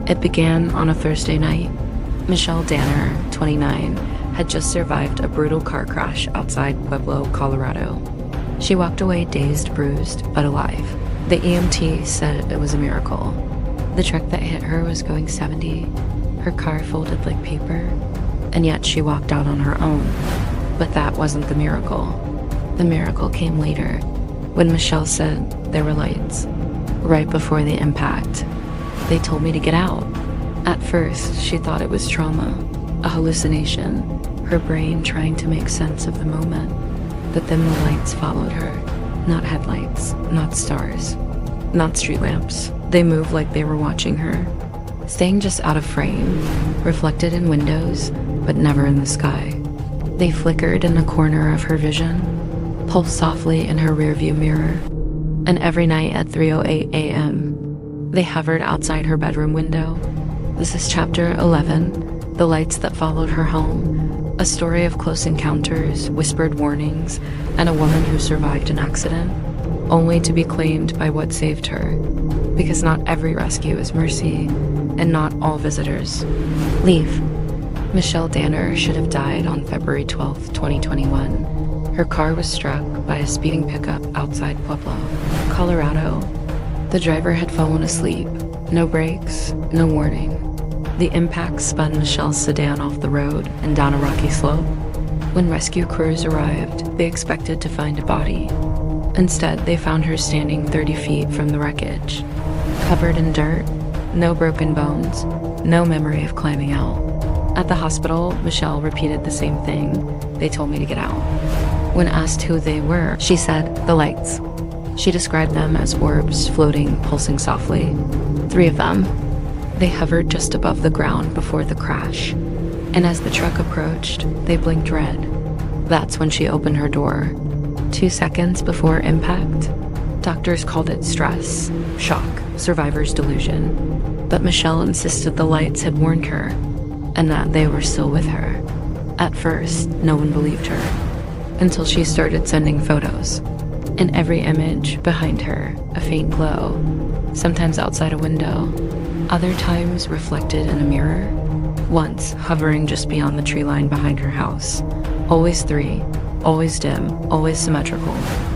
It began on a Thursday night. Michelle Danner, 29, had just survived a brutal car crash outside Pueblo, Colorado. She walked away dazed, bruised, but alive. The EMT said it was a miracle. The truck that hit her was going 70, her car folded like paper, and yet she walked out on her own. But that wasn't the miracle. The miracle came later, when Michelle said there were lights. Right before the impact, they told me to get out. At first, she thought it was trauma, a hallucination, her brain trying to make sense of the moment. But then the lights followed her. Not headlights, not stars, not street lamps. They moved like they were watching her, staying just out of frame, reflected in windows, but never in the sky. They flickered in the corner of her vision, pulsed softly in her rearview mirror, and every night at 3:08 a.m., they hovered outside her bedroom window. This is chapter 11, The Lights That Followed Her Home, a story of close encounters, whispered warnings, and a woman who survived an accident, only to be claimed by what saved her. Because not every rescue is mercy, and not all visitors leave. Michelle Danner should have died on February 12, 2021. Her car was struck by a speeding pickup outside Pueblo, Colorado. The driver had fallen asleep. No brakes, no warning. The impact spun Michelle's sedan off the road and down a rocky slope. When rescue crews arrived, they expected to find a body. Instead, they found her standing 30 feet from the wreckage, covered in dirt, no broken bones, no memory of climbing out. At the hospital, Michelle repeated the same thing. They told me to get out. When asked who they were, she said, "The lights." She described them as orbs floating, pulsing softly. 3 of them. They hovered just above the ground before the crash. And as the truck approached, they blinked red. That's when she opened her door. 2 seconds before impact. Doctors called it stress, shock, survivor's delusion. But Michelle insisted the lights had warned her, and that they were still with her. At first, no one believed her, until she started sending photos. In every image, behind her, a faint glow, sometimes outside a window, other times reflected in a mirror, once hovering just beyond the tree line behind her house. Always 3, always dim, always symmetrical.